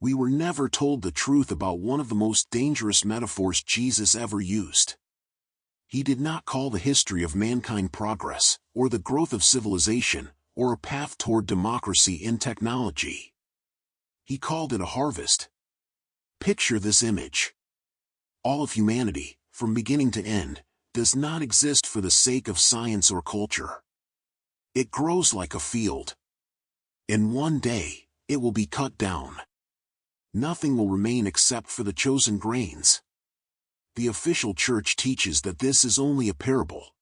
We were never told the truth about one of the most dangerous metaphors Jesus ever used. He did not call the history of mankind progress, or the growth of civilization, or a path toward democracy in technology. He called it a harvest. Picture this image. All of humanity, from beginning to end, does not exist for the sake of science or culture. It grows like a field. And one day, it will be cut down. Nothing will remain except for the chosen grains. The official church teaches that this is only a parable.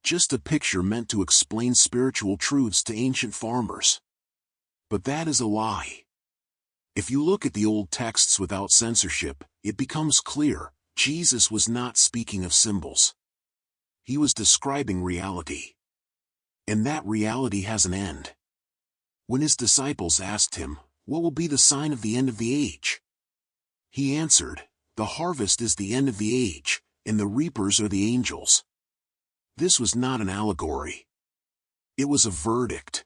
Just a picture meant to explain spiritual truths to ancient farmers. But that is a lie. If you look at the old texts without censorship, it becomes clear, Jesus was not speaking of symbols. He was describing reality. And that reality has an end. When his disciples asked him, "What will be the sign of the end of the age?" he answered, "The harvest is the end of the age, and the reapers are the angels." This was not an allegory. It was a verdict.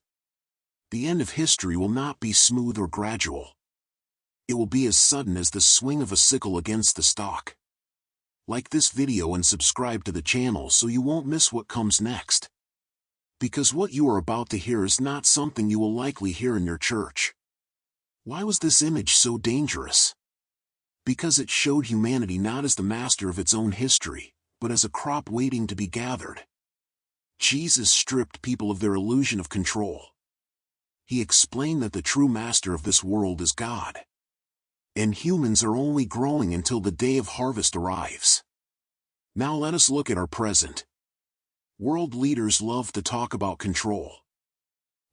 The end of history will not be smooth or gradual. It will be as sudden as the swing of a sickle against the stalk. Like this video and subscribe to the channel so you won't miss what comes next. Because what you are about to hear is not something you will likely hear in your church. Why was this image so dangerous? Because it showed humanity not as the master of its own history, but as a crop waiting to be gathered. Jesus stripped people of their illusion of control. He explained that the true master of this world is God. And humans are only growing until the day of harvest arrives. Now let us look at our present. World leaders love to talk about control.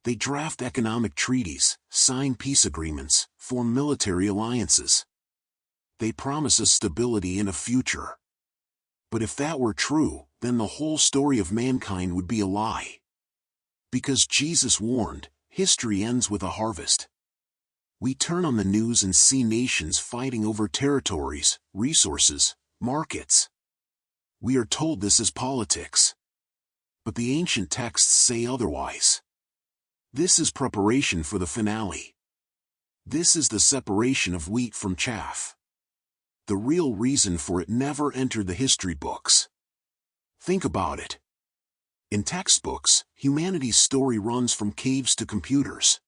They draft economic treaties, sign peace agreements, form military alliances. They promise us stability and a future. But if that were true, then the whole story of mankind would be a lie. Because Jesus warned, history ends with a harvest. We turn on the news and see nations fighting over territories, resources, markets. We are told this is politics. But the ancient texts say otherwise. This is preparation for the finale. This is the separation of wheat from chaff. The real reason for it never entered the history books. Think about it. In textbooks, humanity's story runs from caves to computers.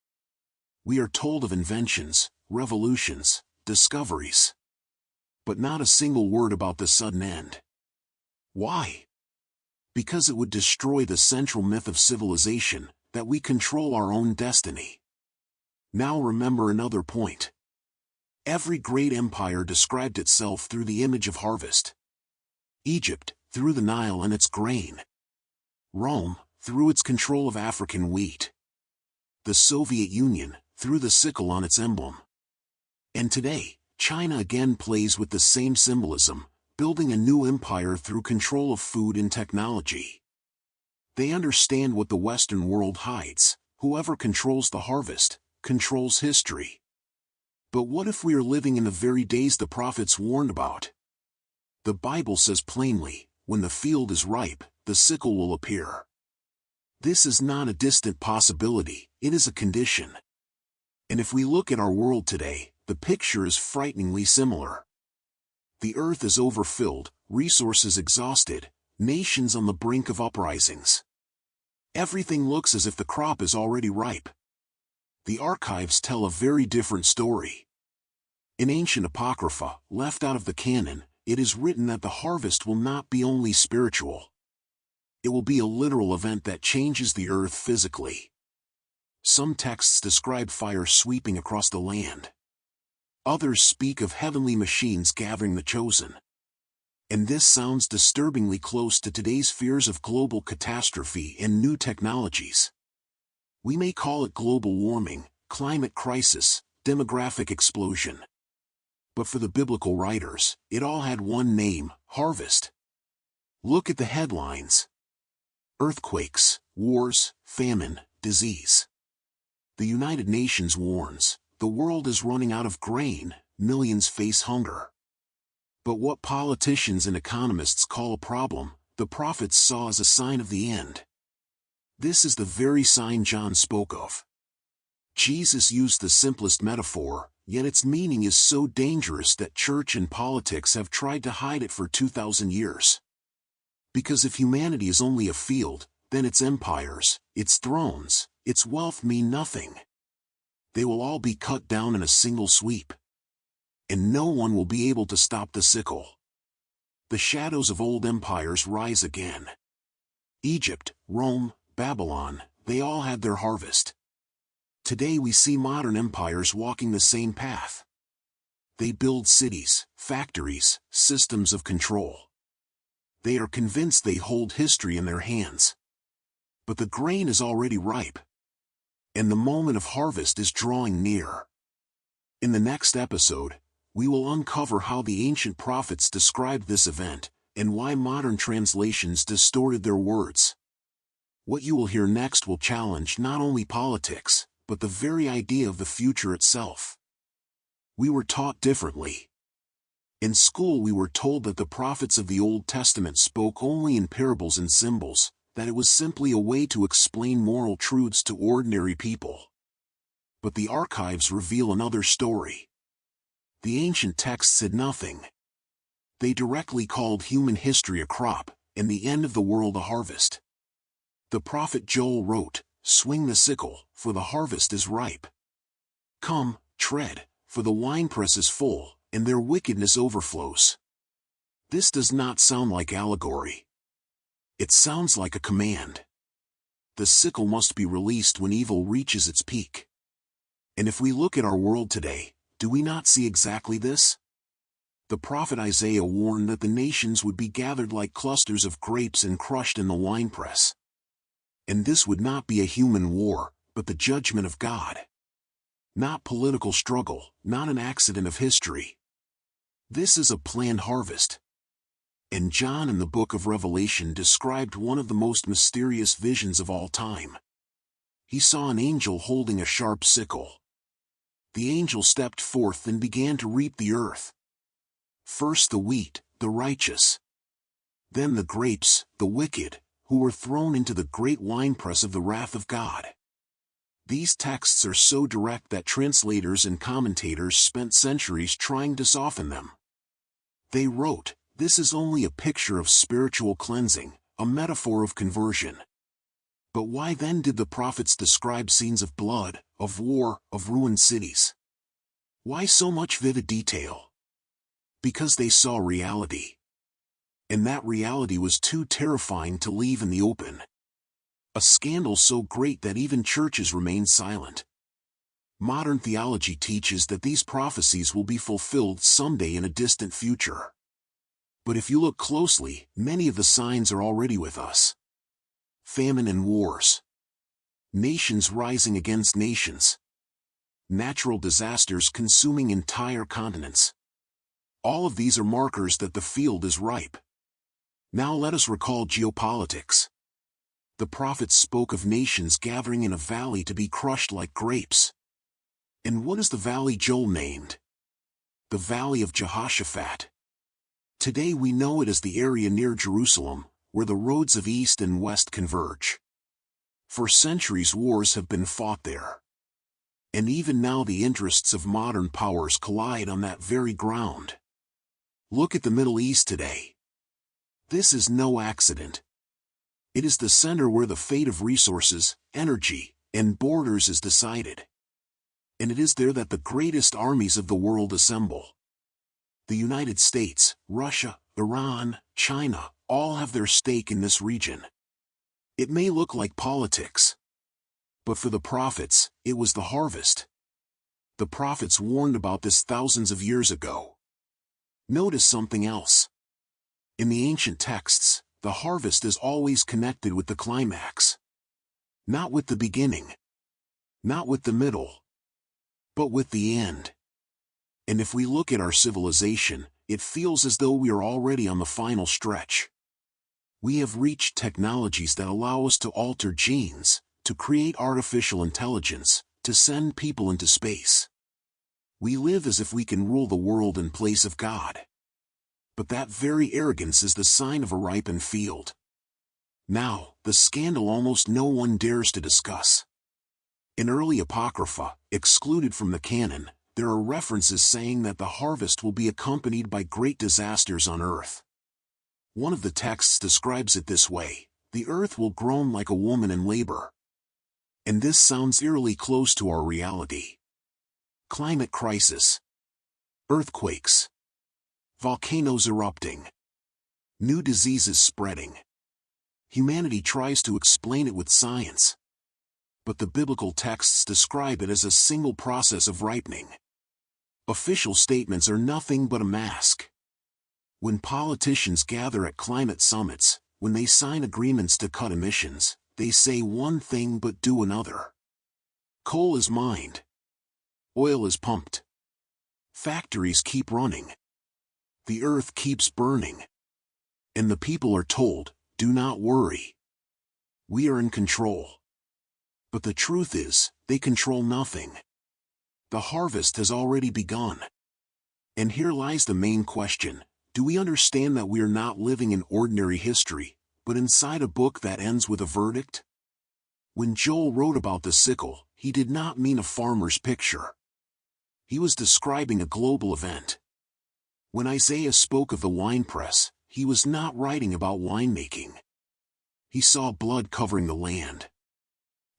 We are told of inventions, revolutions, discoveries. But not a single word about the sudden end. Why? Because it would destroy the central myth of civilization, that we control our own destiny. Now remember another point. Every great empire described itself through the image of harvest. Egypt, through the Nile and its grain. Rome, through its control of African wheat. The Soviet Union, through the sickle on its emblem. And today, China again plays with the same symbolism, building a new empire through control of food and technology. They understand what the Western world hides. Whoever controls the harvest, controls history. But what if we are living in the very days the prophets warned about? The Bible says plainly, when the field is ripe, the sickle will appear. This is not a distant possibility, it is a condition. And if we look at our world today, the picture is frighteningly similar. The earth is overfilled, resources exhausted, nations on the brink of uprisings. Everything looks as if the crop is already ripe. The archives tell a very different story. In ancient apocrypha, left out of the canon, it is written that the harvest will not be only spiritual. It will be a literal event that changes the earth physically. Some texts describe fire sweeping across the land. Others speak of heavenly machines gathering the chosen. And this sounds disturbingly close to today's fears of global catastrophe and new technologies. We may call it global warming, climate crisis, demographic explosion. But for the biblical writers, it all had one name, harvest. Look at the headlines. Earthquakes, wars, famine, disease. The United Nations warns, the world is running out of grain, millions face hunger. But what politicians and economists call a problem, the prophets saw as a sign of the end. This is the very sign John spoke of. Jesus used the simplest metaphor, Yet its meaning is so dangerous that church and politics have tried to hide it for 2,000 years. Because if humanity is only a field, then its empires, its thrones, its wealth mean nothing. They will all be cut down in a single sweep. And no one will be able to stop the sickle. The shadows of old empires rise again. Egypt, Rome, Babylon, they all had their harvest. Today we see modern empires walking the same path. They build cities, factories, systems of control. They are convinced they hold history in their hands. But the grain is already ripe. And the moment of harvest is drawing near. In the next episode, we will uncover how the ancient prophets described this event, and why modern translations distorted their words. What you will hear next will challenge not only politics, but the very idea of the future itself. We were taught differently. In school we were told that the prophets of the Old Testament spoke only in parables and symbols, that it was simply a way to explain moral truths to ordinary people. But the archives reveal another story. The ancient texts said nothing. They directly called human history a crop, and the end of the world a harvest. The prophet Joel wrote, "Swing the sickle, for the harvest is ripe. Come, tread, for the winepress is full, and their wickedness overflows." This does not sound like allegory. It sounds like a command. The sickle must be released when evil reaches its peak. And if we look at our world today, do we not see exactly this? The prophet Isaiah warned that the nations would be gathered like clusters of grapes and crushed in the winepress. And this would not be a human war, but the judgment of God. Not political struggle, not an accident of history. This is a planned harvest. And John in the book of Revelation described one of the most mysterious visions of all time. He saw an angel holding a sharp sickle. The angel stepped forth and began to reap the earth. First the wheat, the righteous. Then the grapes, the wicked, who were thrown into the great winepress of the wrath of God. These texts are so direct that translators and commentators spent centuries trying to soften them. They wrote, "This is only a picture of spiritual cleansing, a metaphor of conversion." But why then did the prophets describe scenes of blood, of war, of ruined cities? Why so much vivid detail? Because they saw reality. And that reality was too terrifying to leave in the open. A scandal so great that even churches remain silent. Modern theology teaches that these prophecies will be fulfilled someday in a distant future. But if you look closely, many of the signs are already with us. Famine and wars. Nations rising against nations. Natural disasters consuming entire continents. All of these are markers that the field is ripe. Now let us recall geopolitics. The prophets spoke of nations gathering in a valley to be crushed like grapes. And what is the valley Joel named? The Valley of Jehoshaphat. Today we know it as the area near Jerusalem, where the roads of east and west converge. For centuries wars have been fought there. And even now the interests of modern powers collide on that very ground. Look at the Middle East today. This is no accident. It is the center where the fate of resources, energy, and borders is decided. And it is there that the greatest armies of the world assemble. The United States, Russia, Iran, China, all have their stake in this region. It may look like politics. But for the prophets, it was the harvest. The prophets warned about this thousands of years ago. Notice something else. In the ancient texts, the harvest is always connected with the climax. Not with the beginning. Not with the middle. But with the end. And if we look at our civilization, it feels as though we are already on the final stretch. We have reached technologies that allow us to alter genes, to create artificial intelligence, to send people into space. We live as if we can rule the world in place of God. But that very arrogance is the sign of a ripened field. Now, the scandal almost no one dares to discuss. In early apocrypha, excluded from the canon, there are references saying that the harvest will be accompanied by great disasters on earth. One of the texts describes it this way: the earth will groan like a woman in labor. And this sounds eerily close to our reality. Climate crisis, earthquakes, volcanoes erupting, new diseases spreading. Humanity tries to explain it with science, but the biblical texts describe it as a single process of ripening. Official statements are nothing but a mask. When politicians gather at climate summits, when they sign agreements to cut emissions, they say one thing but do another. Coal is mined. Oil is pumped. Factories keep running. The earth keeps burning. And the people are told, do not worry. We are in control. But the truth is, they control nothing. The harvest has already begun. And here lies the main question: do we understand that we are not living in ordinary history, but inside a book that ends with a verdict? When Joel wrote about the sickle, he did not mean a farmer's picture. He was describing a global event. When Isaiah spoke of the winepress, he was not writing about winemaking. He saw blood covering the land.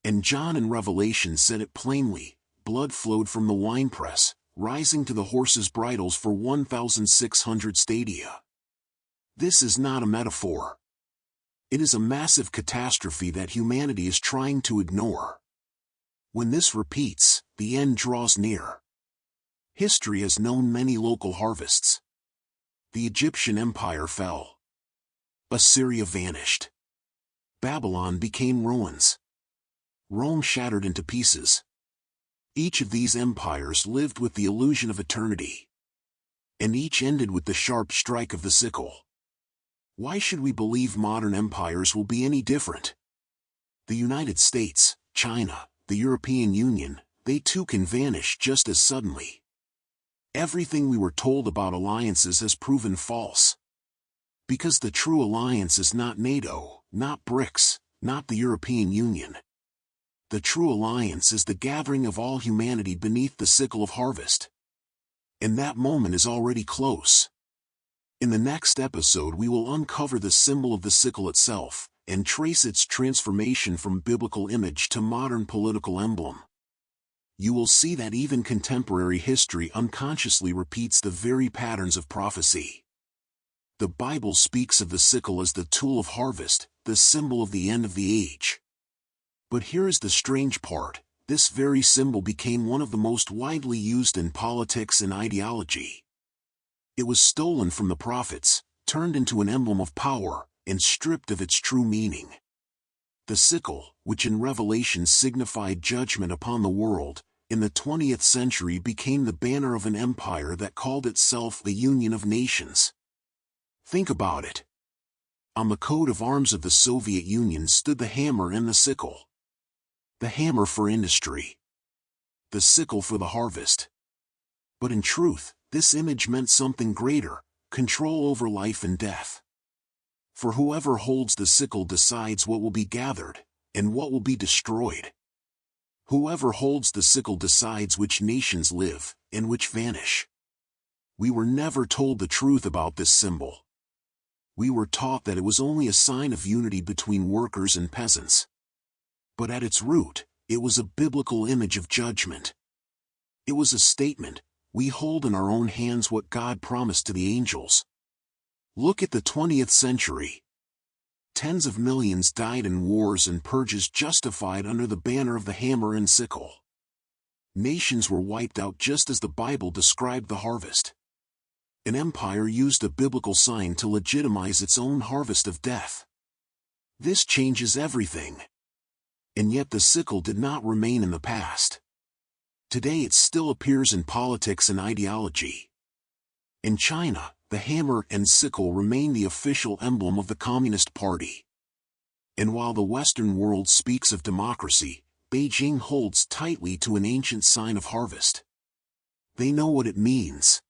And John in Revelation said it plainly: blood flowed from the winepress, rising to the horses' bridles for 1,600 stadia. This is not a metaphor. It is a massive catastrophe that humanity is trying to ignore. When this repeats, the end draws near. History has known many local harvests. The Egyptian Empire fell. Assyria vanished. Babylon became ruins. Rome shattered into pieces. Each of these empires lived with the illusion of eternity. And each ended with the sharp strike of the sickle. Why should we believe modern empires will be any different? The United States, China, the European Union, they too can vanish just as suddenly. Everything we were told about alliances has proven false. Because the true alliance is not NATO, not BRICS, not the European Union. The true alliance is the gathering of all humanity beneath the sickle of harvest. And that moment is already close. In the next episode we will uncover the symbol of the sickle itself, and trace its transformation from biblical image to modern political emblem. You will see that even contemporary history unconsciously repeats the very patterns of prophecy. The Bible speaks of the sickle as the tool of harvest, the symbol of the end of the age. But here is the strange part: this very symbol became one of the most widely used in politics and ideology. It was stolen from the prophets, turned into an emblem of power, and stripped of its true meaning. The sickle, which in Revelation signified judgment upon the world, in the 20th century became the banner of an empire that called itself the Union of Nations. Think about it. On the coat of arms of the Soviet Union stood the hammer and the sickle. The hammer for industry. The sickle for the harvest. But in truth, this image meant something greater: control over life and death. For whoever holds the sickle decides what will be gathered, and what will be destroyed. Whoever holds the sickle decides which nations live, and which vanish. We were never told the truth about this symbol. We were taught that it was only a sign of unity between workers and peasants. But at its root, it was a biblical image of judgment. It was a statement: we hold in our own hands what God promised to the angels. Look at the 20th century. Tens of millions died in wars and purges justified under the banner of the hammer and sickle. Nations were wiped out just as the Bible described the harvest. An empire used a biblical sign to legitimize its own harvest of death. This changes everything. And yet the sickle did not remain in the past. Today it still appears in politics and ideology. In China, the hammer and sickle remain the official emblem of the Communist Party. And while the Western world speaks of democracy, Beijing holds tightly to an ancient sign of harvest. They know what it means.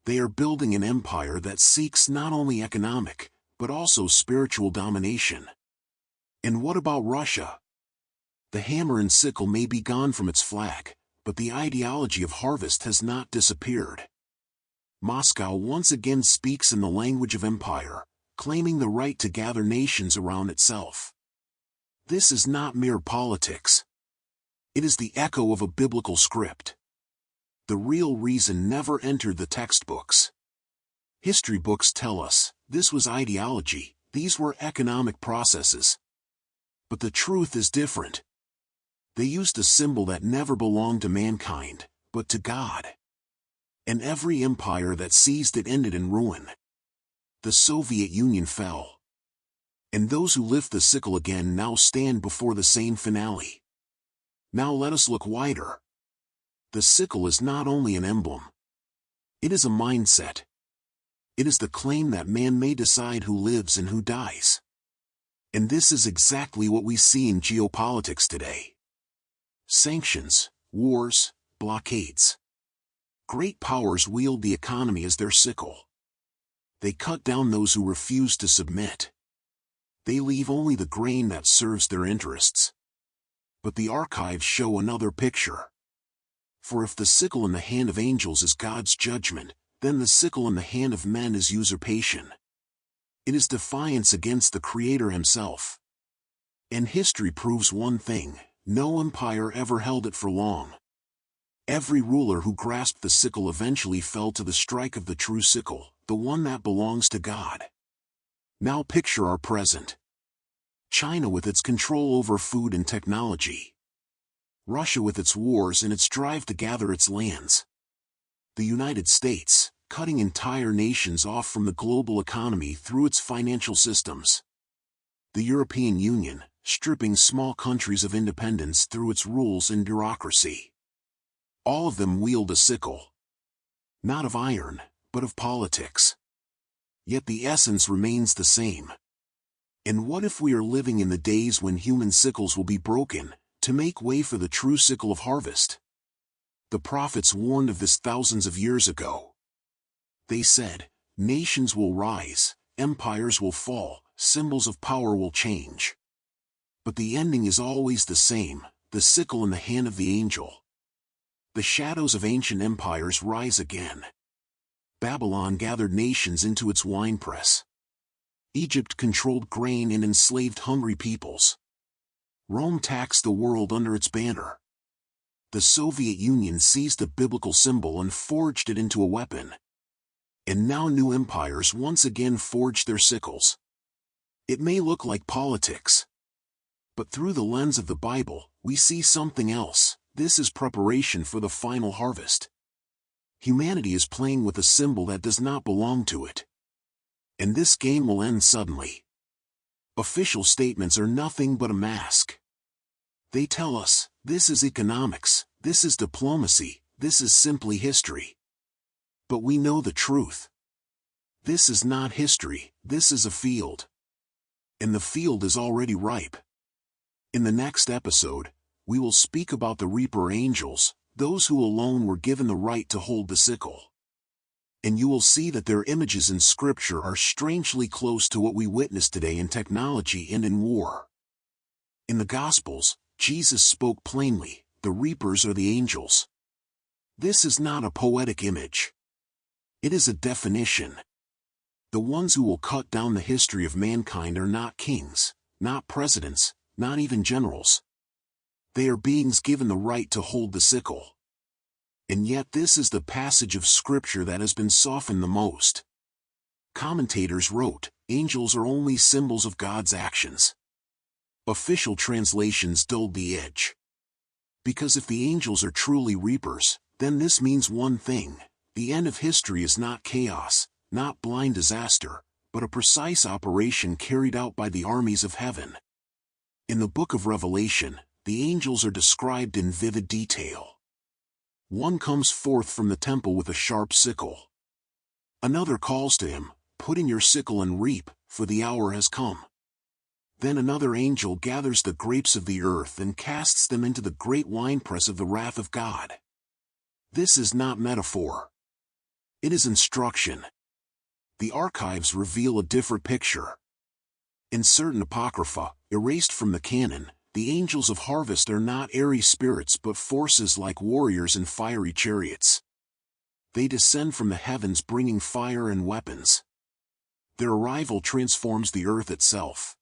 They are building an empire that seeks not only economic, but also spiritual domination. And what about Russia? The hammer and sickle may be gone from its flag, but the ideology of harvest has not disappeared. Moscow once again speaks in the language of empire, claiming the right to gather nations around itself. This is not mere politics. It is the echo of a biblical script. The real reason never entered the textbooks. History books tell us, this was ideology, these were economic processes. But the truth is different. They used a symbol that never belonged to mankind, but to God. And every empire that seized it ended in ruin. The Soviet Union fell. And those who lift the sickle again now stand before the same finale. Now let us look wider. The sickle is not only an emblem. It is a mindset. It is the claim that man may decide who lives and who dies. And this is exactly what we see in geopolitics today. Sanctions, wars, blockades. Great powers wield the economy as their sickle. They cut down those who refuse to submit. They leave only the grain that serves their interests. But the archives show another picture. For if the sickle in the hand of angels is God's judgment, then the sickle in the hand of men is usurpation. It is defiance against the Creator himself. And history proves one thing, no empire ever held it for long. Every ruler who grasped the sickle eventually fell to the strike of the true sickle, the one that belongs to God. Now picture our present. China with its control over food and technology. Russia with its wars and its drive to gather its lands. The United States, cutting entire nations off from the global economy through its financial systems. The European Union, stripping small countries of independence through its rules and bureaucracy. All of them wield a sickle. Not of iron, but of politics. Yet the essence remains the same. And what if we are living in the days when human sickles will be broken, to make way for the true sickle of harvest? The prophets warned of this thousands of years ago. They said, nations will rise, empires will fall, symbols of power will change. But the ending is always the same, the sickle in the hand of the angel. The shadows of ancient empires rise again. Babylon gathered nations into its winepress. Egypt controlled grain and enslaved hungry peoples. Rome taxed the world under its banner. The Soviet Union seized a biblical symbol and forged it into a weapon. And now new empires once again forge their sickles. It may look like politics. But through the lens of the Bible, we see something else. This is preparation for the final harvest. Humanity is playing with a symbol that does not belong to it. And this game will end suddenly. Official statements are nothing but a mask. They tell us, this is economics, this is diplomacy, this is simply history. But we know the truth. This is not history, this is a field. And the field is already ripe. In the next episode, we will speak about the reaper angels, those who alone were given the right to hold the sickle. And you will see that their images in Scripture are strangely close to what we witness today in technology and in war. In the Gospels, Jesus spoke plainly, the reapers are the angels. This is not a poetic image. It is a definition. The ones who will cut down the history of mankind are not kings, not presidents, not even generals. They are beings given the right to hold the sickle. And yet this is the passage of Scripture that has been softened the most. Commentators wrote, angels are only symbols of God's actions. Official translations dulled the edge. Because if the angels are truly reapers, then this means one thing: the end of history is not chaos, not blind disaster, but a precise operation carried out by the armies of heaven. In the book of Revelation, the angels are described in vivid detail. One comes forth from the temple with a sharp sickle. Another calls to him, "Put in your sickle and reap, for the hour has come." Then another angel gathers the grapes of the earth and casts them into the great winepress of the wrath of God. This is not metaphor. It is instruction. The archives reveal a different picture. In certain apocrypha, erased from the canon, the angels of harvest are not airy spirits but forces like warriors in fiery chariots. They descend from the heavens bringing fire and weapons. Their arrival transforms the earth itself.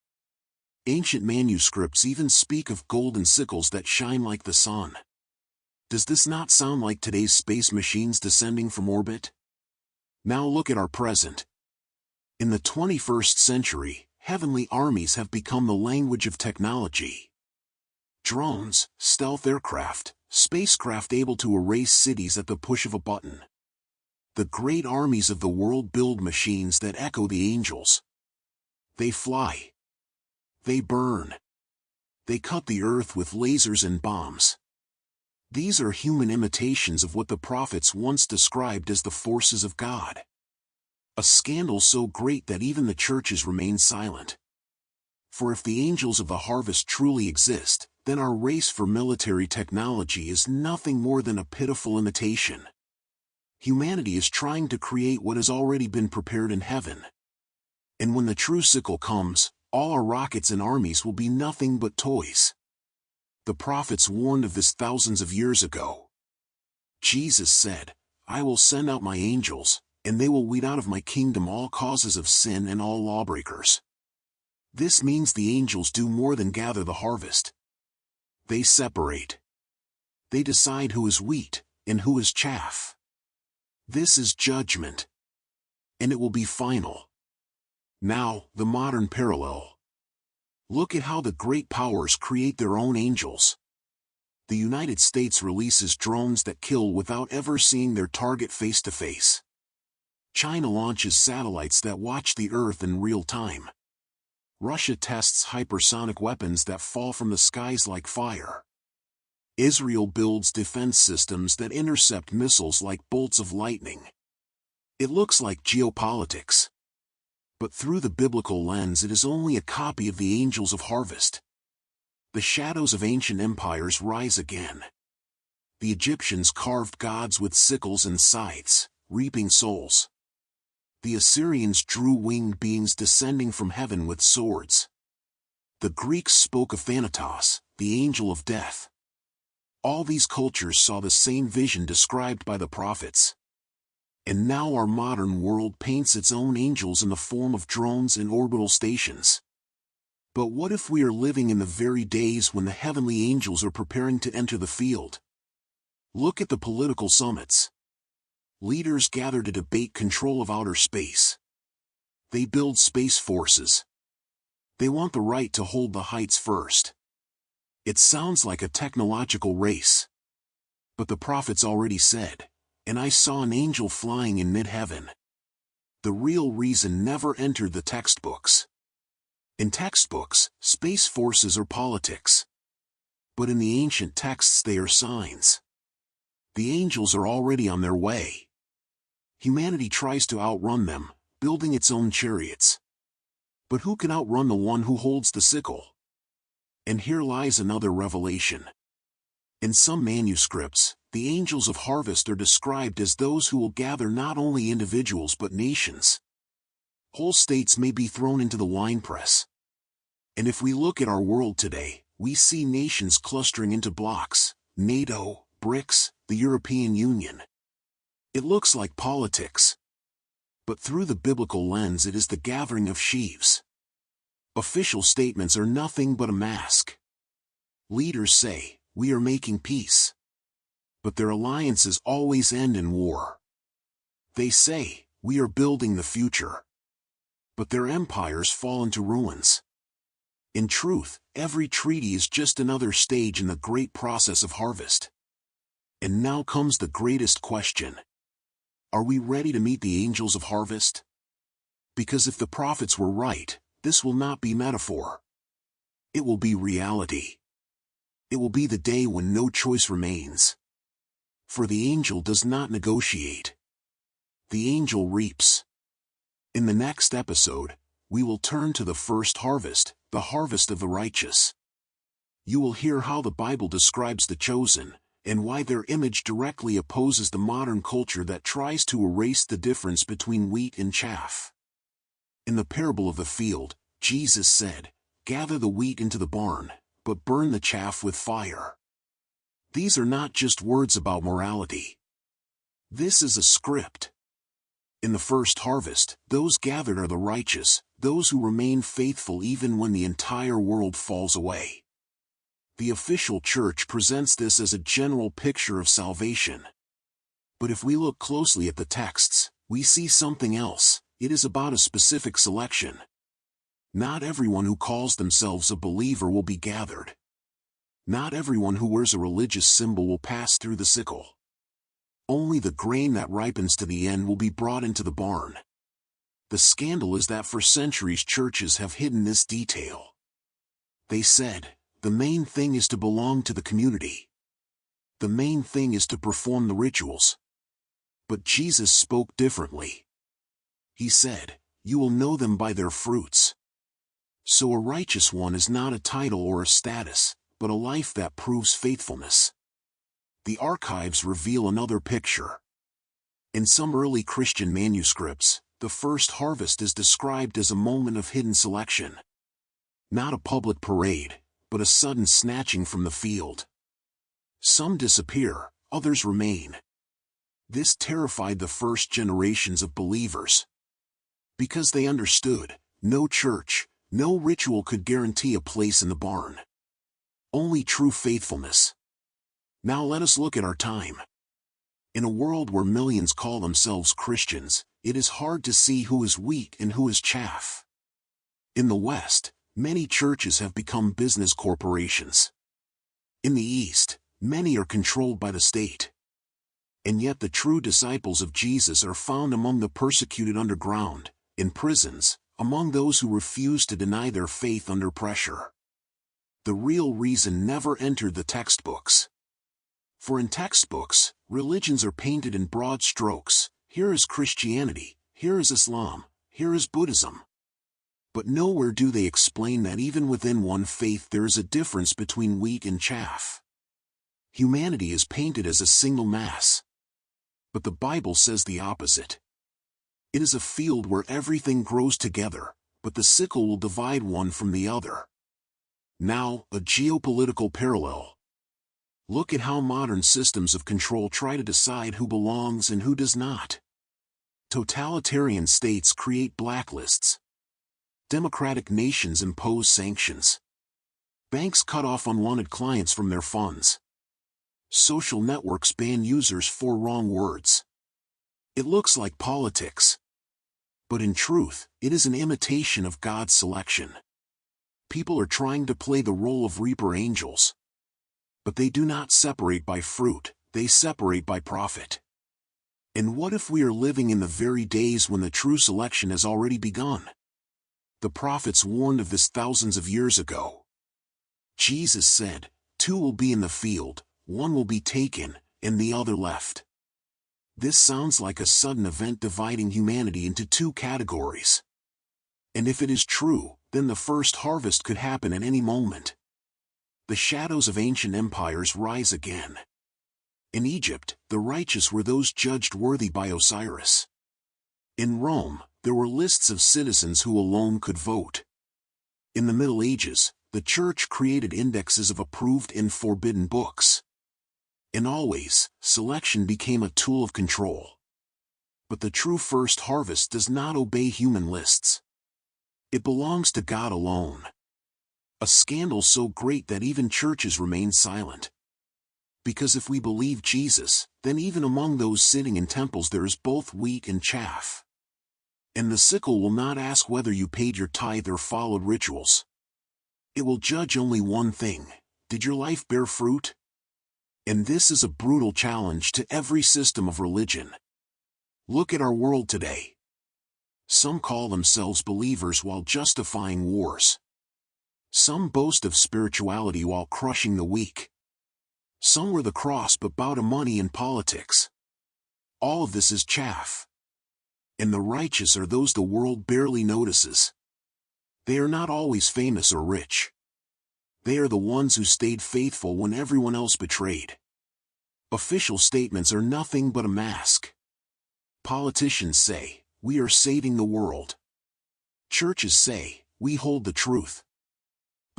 Ancient manuscripts even speak of golden sickles that shine like the sun. Does this not sound like today's space machines descending from orbit? Now look at our present. In the 21st century, heavenly armies have become the language of technology. Drones, stealth aircraft, spacecraft able to erase cities at the push of a button. The great armies of the world build machines that echo the angels. They fly. They burn. They cut the earth with lasers and bombs. These are human imitations of what the prophets once described as the forces of God. A scandal so great that even the churches remain silent. For if the angels of the harvest truly exist, then our race for military technology is nothing more than a pitiful imitation. Humanity is trying to create what has already been prepared in heaven. And when the true sickle comes, all our rockets and armies will be nothing but toys. The prophets warned of this thousands of years ago. Jesus said, "I will send out my angels, and they will weed out of my kingdom all causes of sin and all lawbreakers." This means the angels do more than gather the harvest. They separate. They decide who is wheat and who is chaff. This is judgment. And it will be final. Now, the modern parallel. Look at how the great powers create their own angels. The United States releases drones that kill without ever seeing their target face to face. China launches satellites that watch the Earth in real time. Russia tests hypersonic weapons that fall from the skies like fire. Israel builds defense systems that intercept missiles like bolts of lightning. It looks like geopolitics. But through the biblical lens it is only a copy of the angels of harvest. The shadows of ancient empires rise again. The Egyptians carved gods with sickles and scythes, reaping souls. The Assyrians drew winged beings descending from heaven with swords. The Greeks spoke of Thanatos, the angel of death. All these cultures saw the same vision described by the prophets. And now our modern world paints its own angels in the form of drones and orbital stations. But what if we are living in the very days when the heavenly angels are preparing to enter the field? Look at the political summits. Leaders gather to debate control of outer space. They build space forces. They want the right to hold the heights first. It sounds like a technological race. But the prophets already said, "And I saw an angel flying in mid-heaven." The real reason never entered the textbooks. In textbooks, space forces are politics. But in the ancient texts they are signs. The angels are already on their way. Humanity tries to outrun them, building its own chariots. But who can outrun the one who holds the sickle? And here lies another revelation. In some manuscripts, the angels of harvest are described as those who will gather not only individuals but nations. Whole states may be thrown into the winepress. And if we look at our world today, we see nations clustering into blocks: NATO, BRICS, the European Union. It looks like politics. But through the biblical lens it is the gathering of sheaves. Official statements are nothing but a mask. Leaders say, "We are making peace." But their alliances always end in war. They say, "We are building the future." But their empires fall into ruins. In truth, every treaty is just another stage in the great process of harvest. And now comes the greatest question. Are we ready to meet the angels of harvest? Because if the prophets were right, this will not be metaphor. It will be reality. It will be the day when no choice remains. For the angel does not negotiate. The angel reaps. In the next episode, we will turn to the first harvest, the harvest of the righteous. You will hear how the Bible describes the chosen, and why their image directly opposes the modern culture that tries to erase the difference between wheat and chaff. In the parable of the field, Jesus said, "Gather the wheat into the barn, but burn the chaff with fire. These are not just words about morality. This is a script. In the first harvest, those gathered are the righteous, those who remain faithful even when the entire world falls away. The official church presents this as a general picture of salvation. But if we look closely at the texts, we see something else. It is about a specific selection. Not everyone who calls themselves a believer will be gathered. Not everyone who wears a religious symbol will pass through the sickle. Only the grain that ripens to the end will be brought into the barn. The scandal is that for centuries churches have hidden this detail. They said, the main thing is to belong to the community. The main thing is to perform the rituals. But Jesus spoke differently. He said, you will know them by their fruits. So a righteous one is not a title or a status, but a life that proves faithfulness. The archives reveal another picture. In some early Christian manuscripts, the first harvest is described as a moment of hidden selection. Not a public parade, but a sudden snatching from the field. Some disappear, others remain. This terrified the first generations of believers. Because they understood, no church, no ritual could guarantee a place in the barn. Only true faithfulness. Now let us look at our time. In a world where millions call themselves Christians, it is hard to see who is wheat and who is chaff. In the West, many churches have become business corporations. In the East, many are controlled by the state. And yet the true disciples of Jesus are found among the persecuted underground, in prisons, among those who refuse to deny their faith under pressure. The real reason never entered the textbooks. For in textbooks, religions are painted in broad strokes. Here is Christianity, here is Islam, here is Buddhism. But nowhere do they explain that even within one faith there is a difference between wheat and chaff. Humanity is painted as a single mass. But the Bible says the opposite. It is a field where everything grows together, but the sickle will divide one from the other. Now, a geopolitical parallel. Look at how modern systems of control try to decide who belongs and who does not. Totalitarian states create blacklists. Democratic nations impose sanctions. Banks cut off unwanted clients from their funds. Social networks ban users for wrong words. It looks like politics. But in truth, it is an imitation of God's selection. People are trying to play the role of reaper angels. But they do not separate by fruit, they separate by profit. And what if we are living in the very days when the true selection has already begun? The prophets warned of this thousands of years ago. Jesus said, 2 will be in the field, 1 will be taken, and the other left. This sounds like a sudden event dividing humanity into 2 categories. And if it is true, then the first harvest could happen at any moment. The shadows of ancient empires rise again. In Egypt, the righteous were those judged worthy by Osiris. In Rome, there were lists of citizens who alone could vote. In the Middle Ages, the Church created indexes of approved and forbidden books. And always, selection became a tool of control. But the true first harvest does not obey human lists. It belongs to God alone. A scandal so great that even churches remain silent. Because if we believe Jesus, then even among those sitting in temples there is both wheat and chaff. And the sickle will not ask whether you paid your tithe or followed rituals. It will judge only one thing: did your life bear fruit? And this is a brutal challenge to every system of religion. Look at our world today. Some call themselves believers while justifying wars. Some boast of spirituality while crushing the weak. Some wear the cross but bow to money and politics. All of this is chaff. And the righteous are those the world barely notices. They are not always famous or rich. They are the ones who stayed faithful when everyone else betrayed. Official statements are nothing but a mask. Politicians say, "We are saving the world." Churches say, "We hold the truth."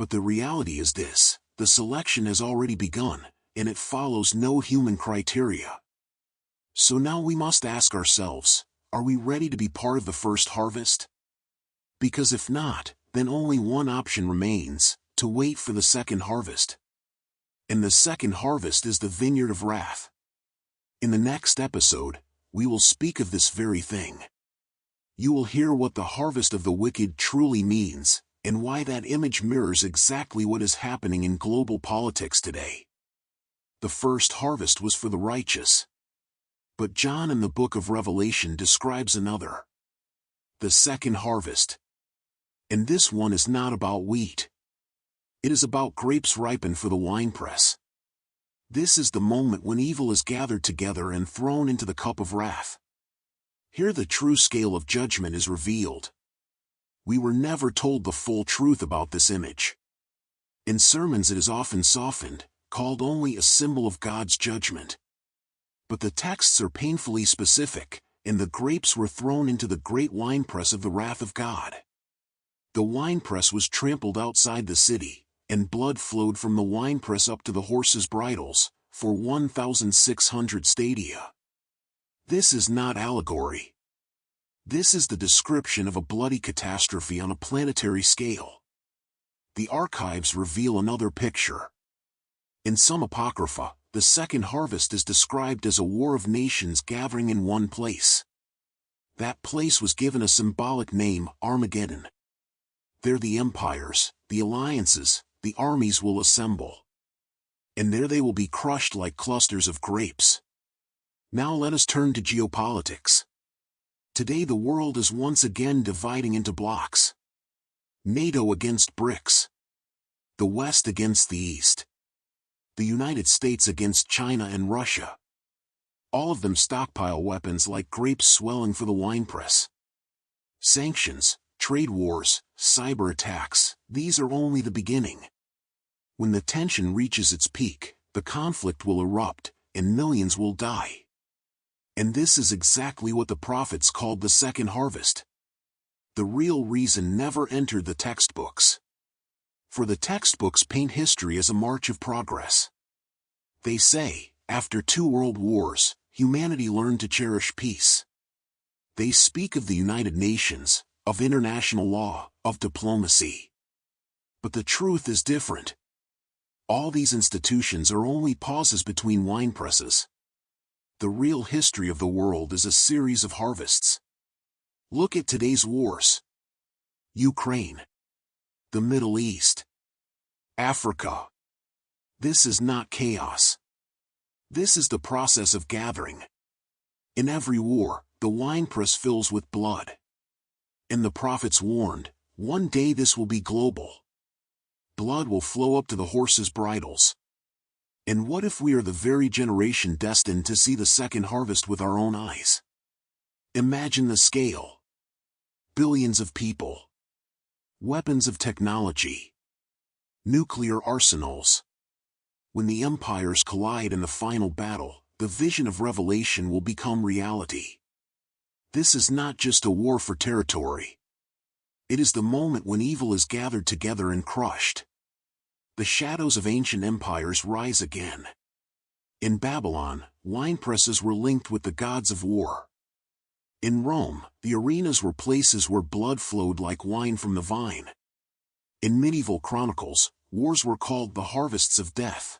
But the reality is this: the selection has already begun, and it follows no human criteria. So now we must ask ourselves, are we ready to be part of the first harvest? Because if not, then only one option remains: to wait for the second harvest. And the second harvest is the vineyard of wrath. In the next episode, we will speak of this very thing. You will hear what the harvest of the wicked truly means, and why that image mirrors exactly what is happening in global politics today. The first harvest was for the righteous. But John in the book of Revelation describes another. The second harvest. And this one is not about wheat. It is about grapes ripened for the winepress. This is the moment when evil is gathered together and thrown into the cup of wrath. Here the true scale of judgment is revealed. We were never told the full truth about this image. In sermons it is often softened, called only a symbol of God's judgment. But the texts are painfully specific, and the grapes were thrown into the great winepress of the wrath of God. The winepress was trampled outside the city, and blood flowed from the winepress up to the horses' bridles, for 1,600 stadia. This is not allegory. This is the description of a bloody catastrophe on a planetary scale. The archives reveal another picture. In some apocrypha, the second harvest is described as a war of nations gathering in one place. That place was given a symbolic name, Armageddon. There the empires, the alliances, the armies will assemble. And there they will be crushed like clusters of grapes. Now let us turn to geopolitics. Today the world is once again dividing into blocks. NATO against BRICS. The West against the East. The United States against China and Russia. All of them stockpile weapons like grapes swelling for the winepress. Sanctions, trade wars, cyber attacks, these are only the beginning. When the tension reaches its peak, the conflict will erupt, and millions will die. And this is exactly what the prophets called the second harvest. The real reason never entered the textbooks. For the textbooks paint history as a march of progress. They say, after 2 world wars, humanity learned to cherish peace. They speak of the United Nations, of international law, of diplomacy. But the truth is different. All these institutions are only pauses between winepresses. The real history of the world is a series of harvests. Look at today's wars. Ukraine. The Middle East. Africa. This is not chaos. This is the process of gathering. In every war, the winepress fills with blood. And the prophets warned, one day this will be global. Blood will flow up to the horses' bridles. And what if we are the very generation destined to see the second harvest with our own eyes? Imagine the scale. Billions of people. Weapons of technology. Nuclear arsenals. When the empires collide in the final battle, the vision of Revelation will become reality. This is not just a war for territory. It is the moment when evil is gathered together and crushed. The shadows of ancient empires rise again. In Babylon, winepresses were linked with the gods of war. In Rome, the arenas were places where blood flowed like wine from the vine. In medieval chronicles, wars were called the harvests of death.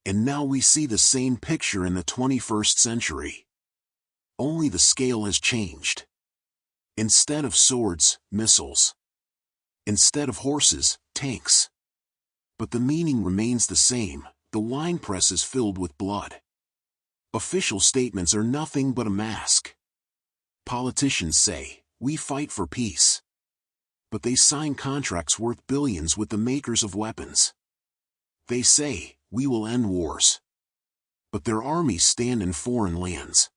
And now we see the same picture in the 21st century. Only the scale has changed. Instead of swords, missiles. Instead of horses, tanks. But the meaning remains the same: the winepress is filled with blood. Official statements are nothing but a mask. Politicians say, we fight for peace. But they sign contracts worth billions with the makers of weapons. They say, we will end wars. But their armies stand in foreign lands.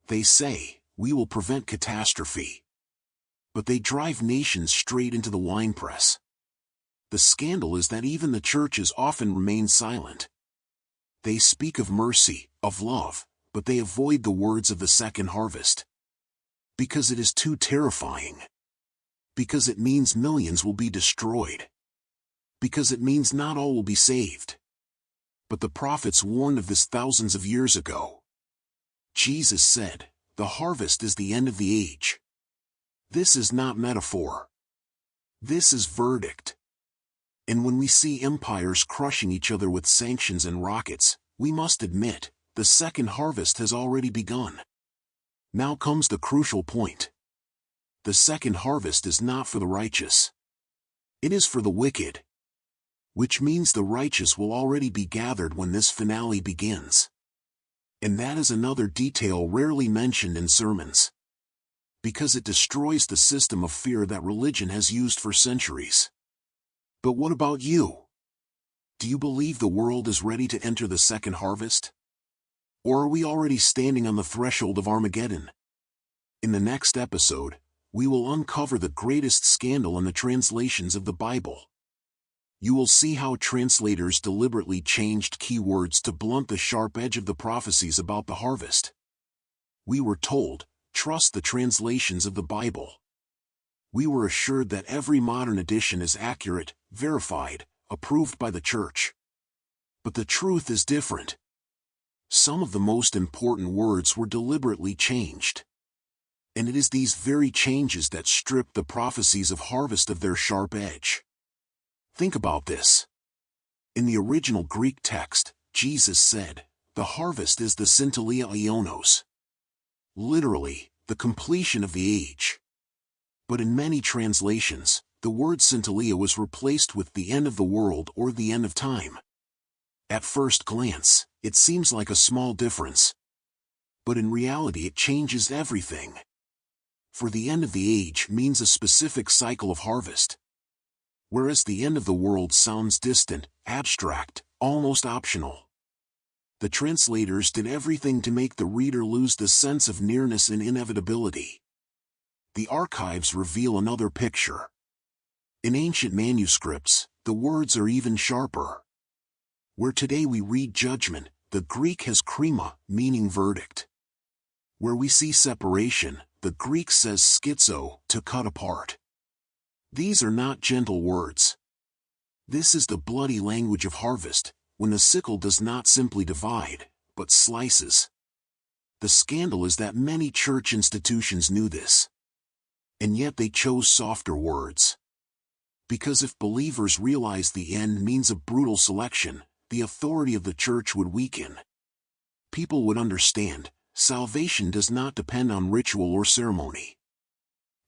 They say, we will prevent catastrophe. But they drive nations straight into the winepress. The scandal is that even the churches often remain silent. They speak of mercy, of love, but they avoid the words of the second harvest. Because it is too terrifying. Because it means millions will be destroyed. because it means not all will be saved. But the prophets warned of this thousands of years ago. Jesus said, "The harvest is the end of the age." This is not metaphor. This is verdict. And when we see empires crushing each other with sanctions and rockets, we must admit, the second harvest has already begun. Now comes the crucial point. The second harvest is not for the righteous. It is for the wicked. Which means the righteous will already be gathered when this finale begins. And that is another detail rarely mentioned in sermons. Because it destroys the system of fear that religion has used for centuries. But what about you? Do you believe the world is ready to enter the second harvest? Or are we already standing on the threshold of Armageddon? In the next episode, we will uncover the greatest scandal in the translations of the Bible. You will see how translators deliberately changed key words to blunt the sharp edge of the prophecies about the harvest. We were told, trust the translations of the Bible. We were assured that every modern edition is accurate, verified, approved by the church. But the truth is different. Some of the most important words were deliberately changed. And it is these very changes that strip the prophecies of harvest of their sharp edge. Think about this. In the original Greek text, Jesus said, "The harvest is the syntelia ionos." Literally, the completion of the age. But in many translations, the word syntelia was replaced with the end of the world or the end of time. At first glance, it seems like a small difference. But in reality it changes everything. For the end of the age means a specific cycle of harvest. Whereas the end of the world sounds distant, abstract, almost optional. The translators did everything to make the reader lose the sense of nearness and inevitability. The archives reveal another picture. In ancient manuscripts, the words are even sharper. Where today we read judgment, the Greek has krima, meaning verdict. Where we see separation, the Greek says schizo, to cut apart. These are not gentle words. This is the bloody language of harvest, when the sickle does not simply divide, but slices. The scandal is that many church institutions knew this. And yet they chose softer words. Because if believers realized the end means a brutal selection, the authority of the church would weaken. People would understand, salvation does not depend on ritual or ceremony.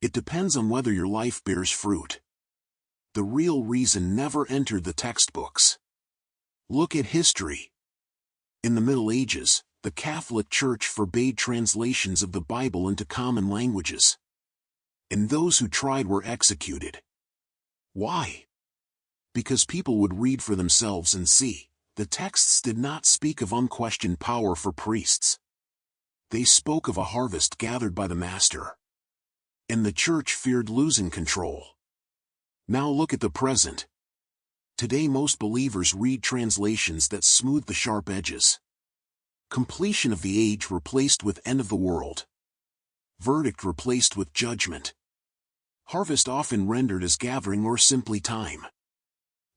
It depends on whether your life bears fruit. The real reason never entered the textbooks. Look at history. In the Middle Ages, the Catholic Church forbade translations of the Bible into common languages. And those who tried were executed. Why? Because people would read for themselves and see, the texts did not speak of unquestioned power for priests. They spoke of a harvest gathered by the Master. And the church feared losing control. Now look at the present. Today most believers read translations that smooth the sharp edges. Completion of the age replaced with end of the world. Verdict replaced with judgment. Harvest often rendered as gathering or simply time.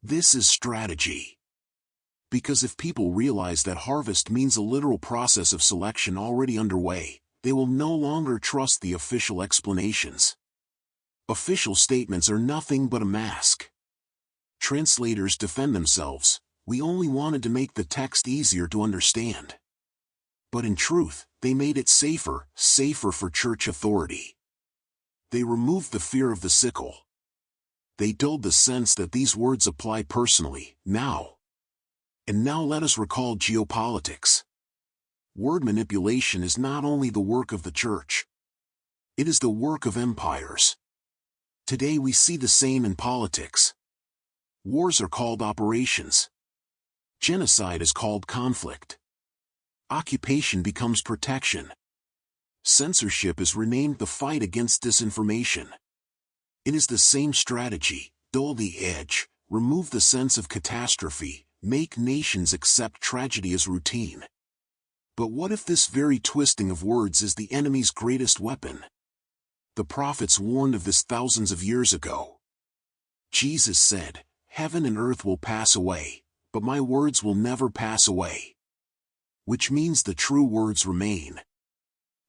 This is strategy. Because if people realize that harvest means a literal process of selection already underway, they will no longer trust the official explanations. Official statements are nothing but a mask. Translators defend themselves, "We only wanted to make the text easier to understand." But in truth, they made it safer for church authority. They removed the fear of the sickle. They dulled the sense that these words apply personally, now. And now let us recall geopolitics. Word manipulation is not only the work of the church. It is the work of empires. Today we see the same in politics. Wars are called operations. Genocide is called conflict. Occupation becomes protection. Censorship is renamed the fight against disinformation. It is the same strategy: dull the edge, remove the sense of catastrophe, make nations accept tragedy as routine. But what if this very twisting of words is the enemy's greatest weapon? The prophets warned of this thousands of years ago. Jesus said, "Heaven and earth will pass away, but my words will never pass away." Which means the true words remain.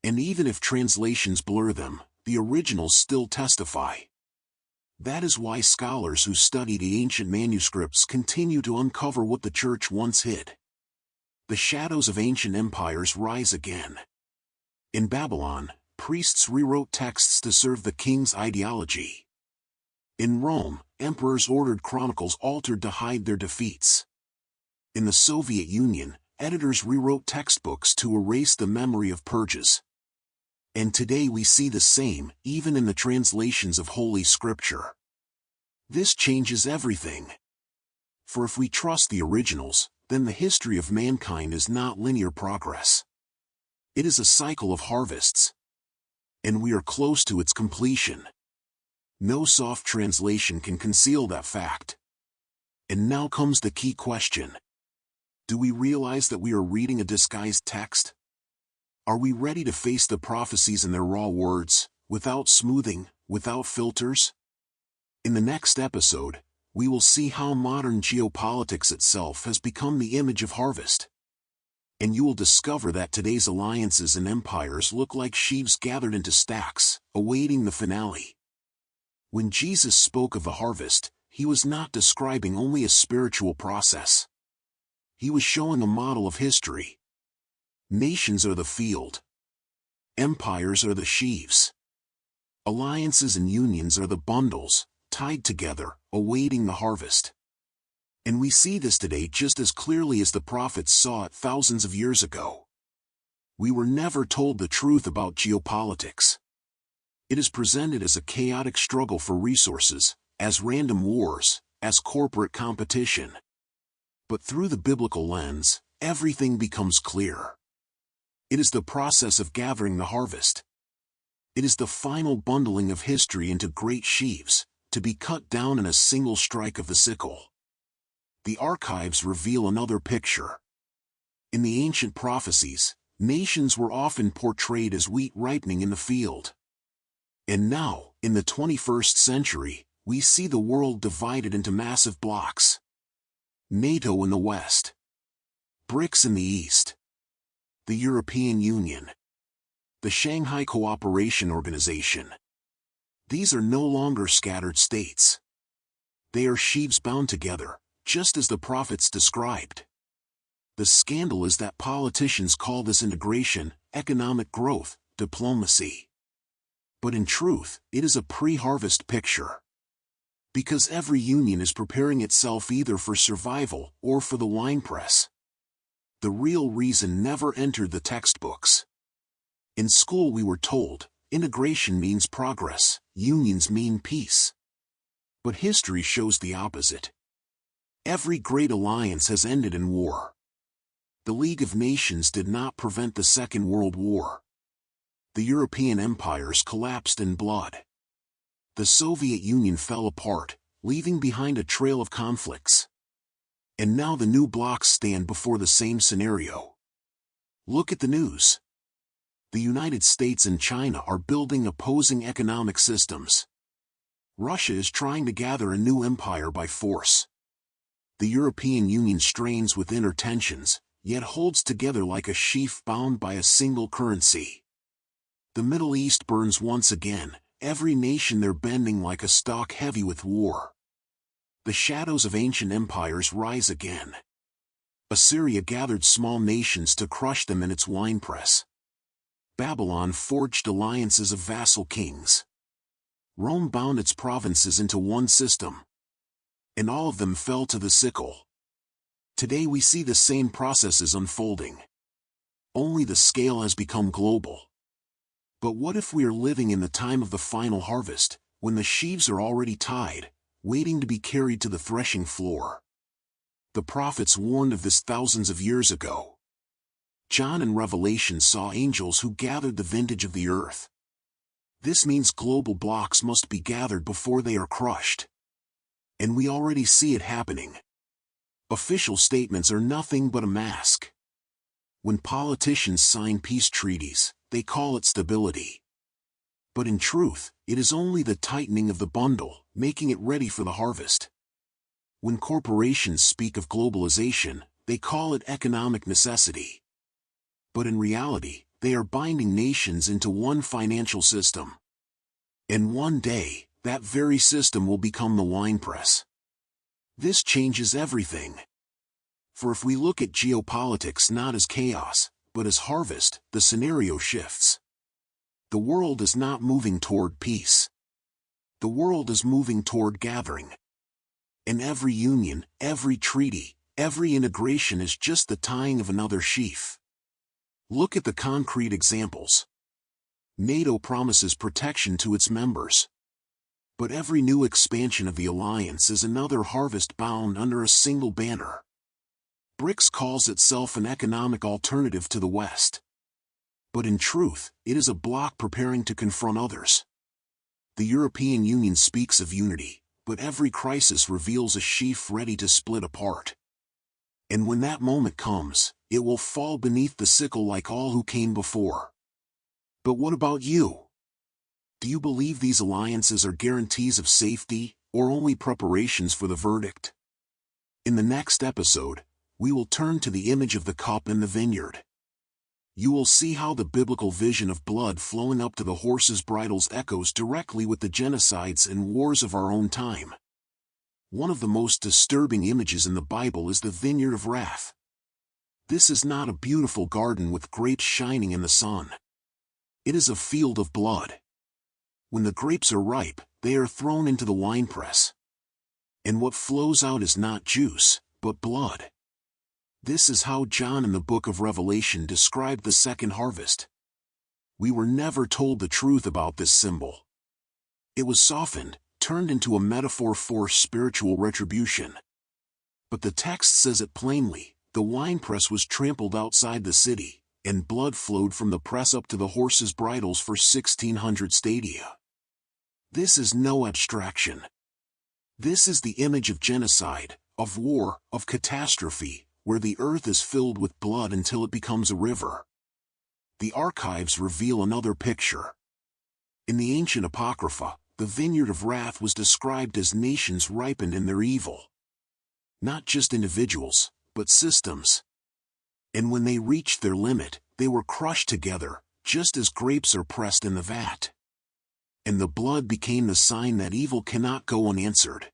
And even if translations blur them, the originals still testify. That is why scholars who study the ancient manuscripts continue to uncover what the church once hid. The shadows of ancient empires rise again. In Babylon, priests rewrote texts to serve the king's ideology. In Rome, emperors ordered chronicles altered to hide their defeats. In the Soviet Union, editors rewrote textbooks to erase the memory of purges. And today we see the same, even in the translations of Holy Scripture. This changes everything. For if we trust the originals, then the history of mankind is not linear progress. It is a cycle of harvests. And we are close to its completion. No soft translation can conceal that fact. And now comes the key question. Do we realize that we are reading a disguised text? Are we ready to face the prophecies in their raw words, without smoothing, without filters? In the next episode, we will see how modern geopolitics itself has become the image of harvest. And you will discover that today's alliances and empires look like sheaves gathered into stacks, awaiting the finale. When Jesus spoke of the harvest, he was not describing only a spiritual process. He was showing a model of history. Nations are the field. Empires are the sheaves. Alliances and unions are the bundles, tied together, awaiting the harvest. And we see this today just as clearly as the prophets saw it thousands of years ago. We were never told the truth about geopolitics. It is presented as a chaotic struggle for resources, as random wars, as corporate competition. But through the biblical lens, everything becomes clear. It is the process of gathering the harvest. It is the final bundling of history into great sheaves, to be cut down in a single strike of the sickle. The archives reveal another picture. In the ancient prophecies, nations were often portrayed as wheat ripening in the field. And now, in the 21st century, we see the world divided into massive blocks. NATO in the West. BRICS in the East. The European Union. The Shanghai Cooperation Organization. These are no longer scattered states. They are sheaves bound together, just as the prophets described. The scandal is that politicians call this integration, economic growth, diplomacy. But in truth, it is a pre-harvest picture. Because every union is preparing itself either for survival or for the winepress. The real reason never entered the textbooks. In school we were told, integration means progress, unions mean peace. But history shows the opposite. Every great alliance has ended in war. The League of Nations did not prevent the Second World War. The European empires collapsed in blood. The Soviet Union fell apart, leaving behind a trail of conflicts. And now the new blocs stand before the same scenario. Look at the news. The United States and China are building opposing economic systems. Russia is trying to gather a new empire by force. The European Union strains with inner tensions, yet holds together like a sheaf bound by a single currency. The Middle East burns once again, every nation there bending like a stalk heavy with war. The shadows of ancient empires rise again. Assyria gathered small nations to crush them in its winepress. Babylon forged alliances of vassal kings. Rome bound its provinces into one system. And all of them fell to the sickle. Today we see the same processes unfolding. Only the scale has become global. But what if we are living in the time of the final harvest, when the sheaves are already tied, waiting to be carried to the threshing floor? The prophets warned of this thousands of years ago. John in Revelation saw angels who gathered the vintage of the earth. This means global blocks must be gathered before they are crushed. And we already see it happening. Official statements are nothing but a mask. When politicians sign peace treaties, they call it stability. But in truth, it is only the tightening of the bundle, making it ready for the harvest. When corporations speak of globalization, they call it economic necessity. But in reality, they are binding nations into one financial system. And one day, that very system will become the winepress. This changes everything. For if we look at geopolitics not as chaos, but as harvest, the scenario shifts. The world is not moving toward peace. The world is moving toward gathering. And every union, every treaty, every integration is just the tying of another sheaf. Look at the concrete examples. NATO promises protection to its members. But every new expansion of the alliance is another harvest bound under a single banner. BRICS calls itself an economic alternative to the West. But in truth, it is a bloc preparing to confront others. The European Union speaks of unity, but every crisis reveals a sheaf ready to split apart. And when that moment comes, it will fall beneath the sickle like all who came before. But what about you? Do you believe these alliances are guarantees of safety, or only preparations for the verdict? In the next episode, we will turn to the image of the cup in the vineyard. You will see how the biblical vision of blood flowing up to the horses' bridles echoes directly with the genocides and wars of our own time. One of the most disturbing images in the Bible is the vineyard of wrath. This is not a beautiful garden with grapes shining in the sun. It is a field of blood. When the grapes are ripe, they are thrown into the winepress. And what flows out is not juice, but blood. This is how John in the book of Revelation described the second harvest. We were never told the truth about this symbol. It was softened, turned into a metaphor for spiritual retribution. But the text says it plainly, the winepress was trampled outside the city, and blood flowed from the press up to the horses' bridles for 1,600 stadia. This is no abstraction. This is the image of genocide, of war, of catastrophe, where the earth is filled with blood until it becomes a river. The archives reveal another picture. In the ancient apocrypha, the vineyard of wrath was described as nations ripened in their evil. Not just individuals, but systems. And when they reached their limit, they were crushed together, just as grapes are pressed in the vat. And the blood became the sign that evil cannot go unanswered.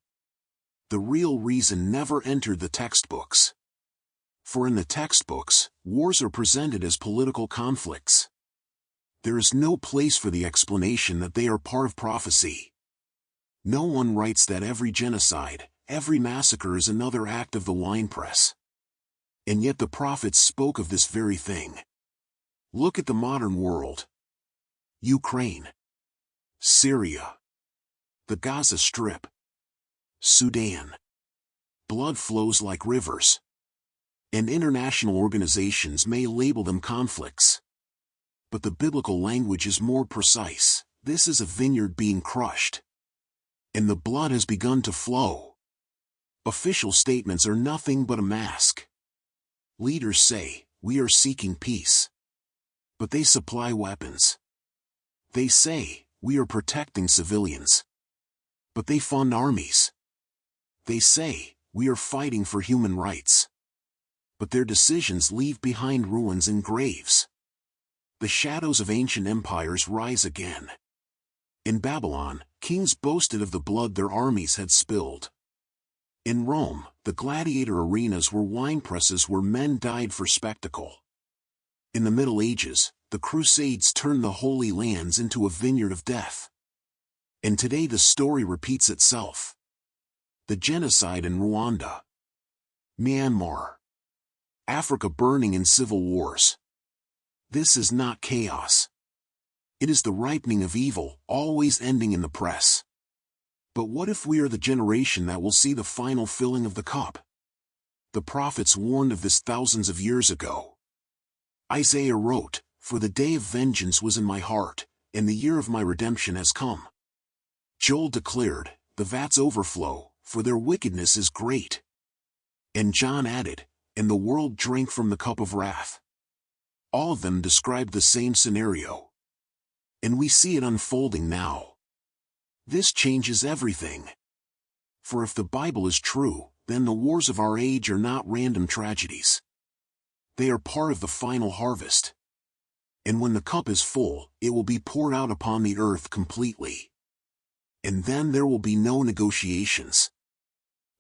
The real reason never entered the textbooks. For in the textbooks, wars are presented as political conflicts. There is no place for the explanation that they are part of prophecy. No one writes that every genocide, every massacre is another act of the winepress. And yet the prophets spoke of this very thing. Look at the modern world. Ukraine, Syria, the Gaza Strip, Sudan. Blood flows like rivers. And international organizations may label them conflicts. But the biblical language is more precise. This is a vineyard being crushed. And the blood has begun to flow. Official statements are nothing but a mask. Leaders say, we are seeking peace. But they supply weapons. They say, we are protecting civilians. But they fund armies. They say, we are fighting for human rights. But their decisions leave behind ruins and graves. The shadows of ancient empires rise again. In Babylon, kings boasted of the blood their armies had spilled. In Rome, the gladiator arenas were winepresses where men died for spectacle. In the Middle Ages, the Crusades turned the Holy Lands into a vineyard of death. And today the story repeats itself. The genocide in Rwanda, Myanmar, Africa burning in civil wars. This is not chaos. It is the ripening of evil, always ending in the press. But what if we are the generation that will see the final filling of the cup? The prophets warned of this thousands of years ago. Isaiah wrote, "For the day of vengeance was in my heart, and the year of my redemption has come." Joel declared, "The vats overflow, for their wickedness is great." And John added, "And the world drank from the cup of wrath." All of them described the same scenario. And we see it unfolding now. This changes everything. For if the Bible is true, then the wars of our age are not random tragedies. They are part of the final harvest. And when the cup is full, it will be poured out upon the earth completely. And then there will be no negotiations.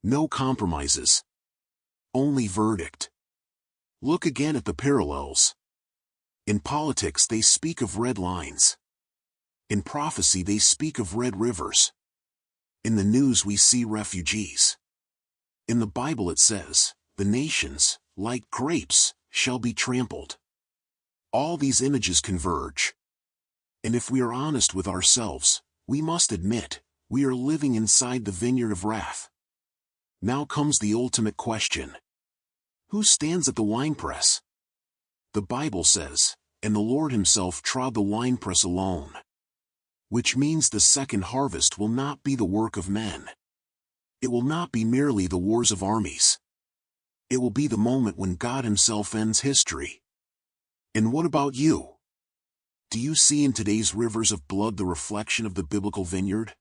No compromises. Only verdict. Look again at the parallels. In politics they speak of red lines. In prophecy they speak of red rivers. In the news we see refugees. In the Bible it says, "The nations, like grapes, shall be trampled." All these images converge. And if we are honest with ourselves, we must admit, we are living inside the vineyard of wrath. Now comes the ultimate question. Who stands at the winepress? The Bible says, "And the Lord himself trod the winepress alone." Which means the second harvest will not be the work of men. It will not be merely the wars of armies. It will be the moment when God himself ends history. And what about you? Do you see in today's rivers of blood the reflection of the biblical vineyard?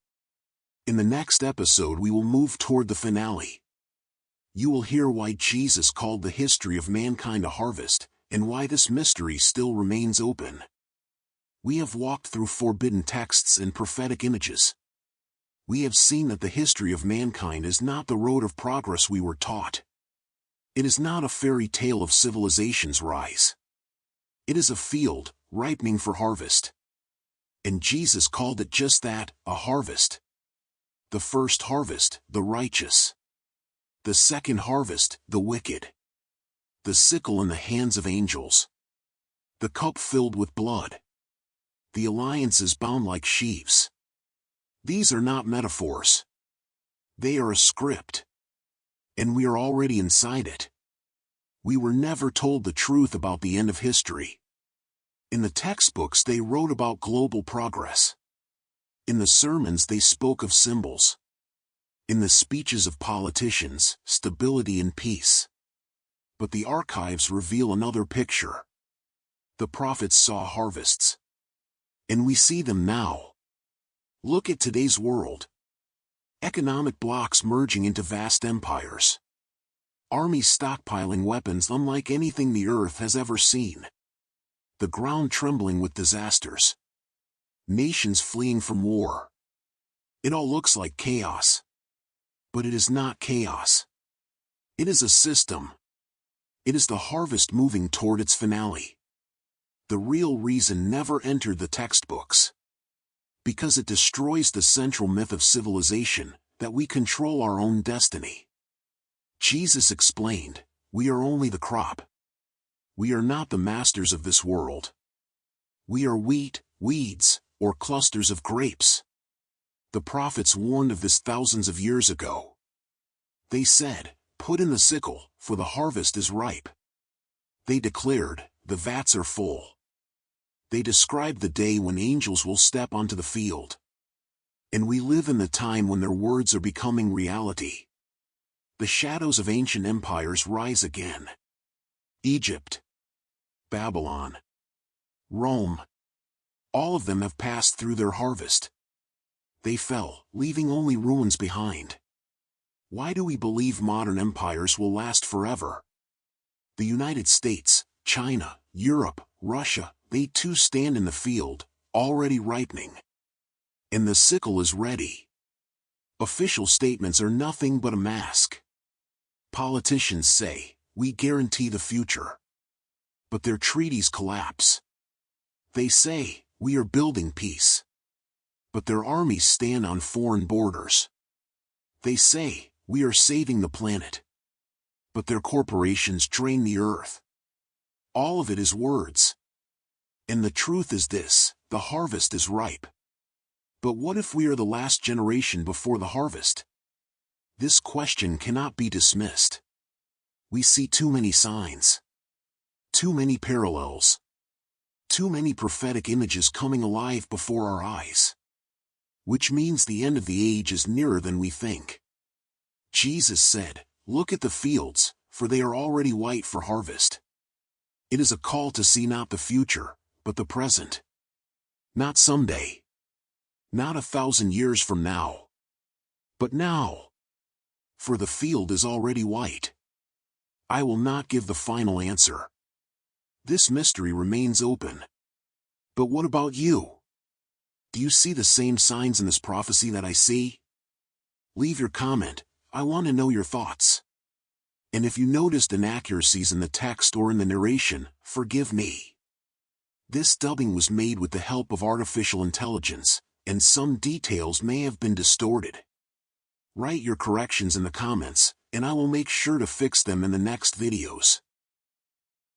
In the next episode we will move toward the finale. You will hear why Jesus called the history of mankind a harvest, and why this mystery still remains open. We have walked through forbidden texts and prophetic images. We have seen that the history of mankind is not the road of progress we were taught. It is not a fairy tale of civilization's rise. It is a field, ripening for harvest. And Jesus called it just that, a harvest. The first harvest, the righteous. The second harvest, the wicked. The sickle in the hands of angels. The cup filled with blood. The alliances bound like sheaves. These are not metaphors. They are a script. And we are already inside it. We were never told the truth about the end of history. In the textbooks they wrote about global progress. In the sermons they spoke of symbols. In the speeches of politicians, stability and peace. But the archives reveal another picture. The prophets saw harvests. And we see them now. Look at today's world. Economic blocks merging into vast empires. Armies stockpiling weapons unlike anything the earth has ever seen. The ground trembling with disasters. Nations fleeing from war. It all looks like chaos. But it is not chaos. It is a system. It is the harvest moving toward its finale. The real reason never entered the textbooks. Because it destroys the central myth of civilization, that we control our own destiny. Jesus explained, "We are only the crop. We are not the masters of this world. We are wheat, weeds, or clusters of grapes." The prophets warned of this thousands of years ago. They said, "Put in the sickle, for the harvest is ripe." They declared, "The vats are full." They described the day when angels will step onto the field. And we live in the time when their words are becoming reality. The shadows of ancient empires rise again. Egypt, Babylon, Rome. All of them have passed through their harvest. They fell, leaving only ruins behind. Why do we believe modern empires will last forever? The United States, China, Europe, Russia, they too stand in the field, already ripening. And the sickle is ready. Official statements are nothing but a mask. Politicians say, "We guarantee the future." But their treaties collapse. They say, "We are building peace." But their armies stand on foreign borders. They say, "We are saving the planet." But their corporations drain the earth. All of it is words. And the truth is this, the harvest is ripe. But what if we are the last generation before the harvest? This question cannot be dismissed. We see too many signs. Too many parallels. Too many prophetic images coming alive before our eyes. Which means the end of the age is nearer than we think. Jesus said, "Look at the fields, for they are already white for harvest." It is a call to see not the future, but the present. Not someday. Not 1,000 years from now. But now. for the field is already white. I will not give the final answer. This mystery remains open. But what about you? Do you see the same signs in this prophecy that I see? Leave your comment, I want to know your thoughts. And if you noticed inaccuracies in the text or in the narration, forgive me. This dubbing was made with the help of artificial intelligence, and some details may have been distorted. Write your corrections in the comments, and I will make sure to fix them in the next videos.